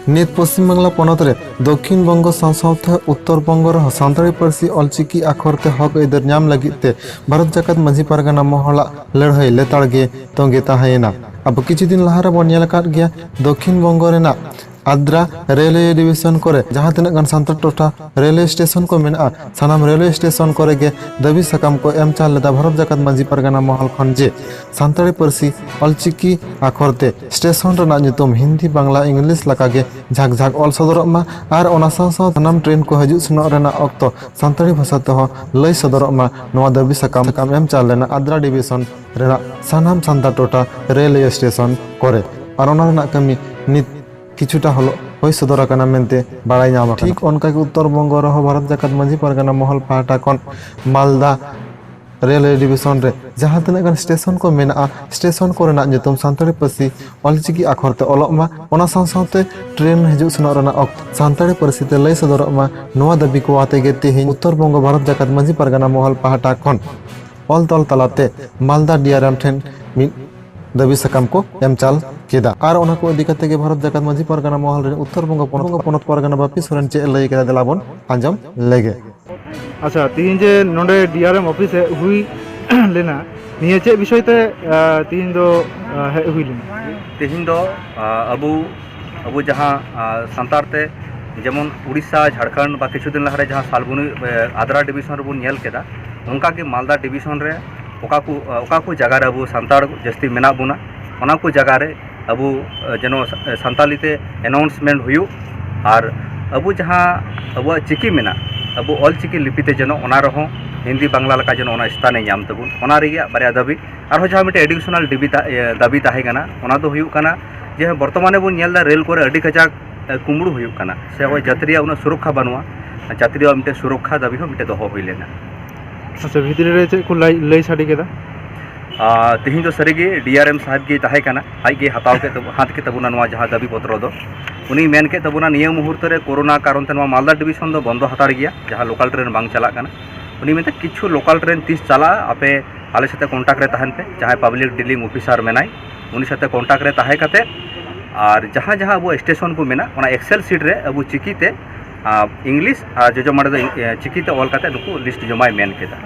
नित पश्चिम बांगला पनत रे दक्षिण बंग साथ उत्तर बंग रह सानताड़ी पारसी अलचिकी आखरते हक एदर नाम लगिते भारत जाकात माझी पारगाना महला लड़ाई लेताड़गे तोंगे ताहेना। अब किछु दिन लहारे बन नेल काट गया दक्षिण बंग रेना आद्रा रेलवे डिविजन करे जहाँ तिना गान सानताड़ टोठा रेलवे स्टेशन को मेना सानाम रेलवे स्टेशन करे गे दाबी साकाम को एम चाल लेदा भारत जाकात माझी पारगाना महल खन जे सानताड़ी पारसी अलचिकी आखरते स्टेशन रेना नितुम हिंदी बांग्ला इंग्लिश लकागे झाक झाक ऑल सदरमा आर ओना साव साव सानाम ट्रेन को हजू सेनो रेना अक्तो सानताड़ी भाषा तेह लई सदरमा नोआ दाबी साकाम एम चाल लेना आद्रा डिविजन रेना सानाम सानताड़ टोठा रेलवे स्टेशन करे और ओना रेना कमी नित किछुटा हलो होय सदर आकाना मेनते बाड़ाई नाम ठीक उनका के उत्तर बंग रह भारत जाकात माझी पारगाना महल पाहटा कन मालदा रेलवे डिविजन रे जहाँ तिना गान स्टेशन को मेना स्टेशन को रेना नितुम सानताड़ी पारसी अलचिकी आखरते अलमा ओना साव सावते ट्रेन हजू सेनो रेना अक्तो सानताड़ी पारसी ते लई सदरमा नोआ दाबी को आते गे तेहेñ उत्तर बंग भारत जाकात माझी पारगाना महल पाहटा कन ऑल तल तलाते मालदा डिआरएम ठेन दाबी साकाम को एम चाल केदा और ओना को इदी कते गे भारत जाकात माझी पारगाना महल रे उत्तर बंग पनत पारगाना बापी सोरेन चे लई केदा देलाबन आंजम लेगे। अच्छा तीन जे नोडे डीआरएम ऑफिस हुई लेना निये चे विषय ते तीन दो हुई लेना तीन दो अबू जहाँ सानताड़ ते जेमन उड़ीसा झारखंड बा किछु दिन लहारे जहाँ सालबुनी आद्रा डिविजन रे बन नेल केदा उनका के मालदा डिविजन रे ओका को जगह रे अबू सानताड़ जस्ती मेना बुना ओना को जगह रे अबू जेनो सानताली ते अनाउंसमेंट हुयु और अबू जहाँ अबू चिकी मेना अबू ऑल चिकी लिपिते जेनो ओना रहो हिंदी बांग्ला लका जेनो ओना स्थाने नाम तबुन ओना रेगे बारिया दाबी और जहाँ मिटे एडिशनल दाबी ताहे कना ओना दो हुयु कना जे बर्तमाने बन नेलदा रेल को अडी कजाक कुमड़ू हुयु कना से ओय यात्रिया उना सुरक्षा बनुआ यात्रिया मिटे सुरक्षा दाबी हो मिटे दोहो हुई लेना। अच्छा भीतरी रे चे को लई साडी केदा तीन दो सारी डीआरएम साहब की ताहे कना आज के हताव के हाथ के तबुना नवा जहाँ दाबी पत्र दो उनी मेन के तबुना निये मुहूर्त रे कोरोना कारण ते नवा मालदा डिविजन दो बंद हताड़ गया जहाँ लोकल ट्रेन बांग चला कना उनी मेनते किछु लोकल ट्रेन 30 चला आपे आले साथे कॉन्टैक्ट रे तहन पे जहाँ पब्लिक डीलिंग ऑफिसर मेनाई उनी साथे कॉन्टैक्ट रे ताहे कते और जहाँ जहाँ अब स्टेशन को मेना ओना एक्सेल सीट रे अब चिकीते इंग्लिश जो मारे चिकीते ऑल कते नुकु लिस्ट जमाय मेन केदा।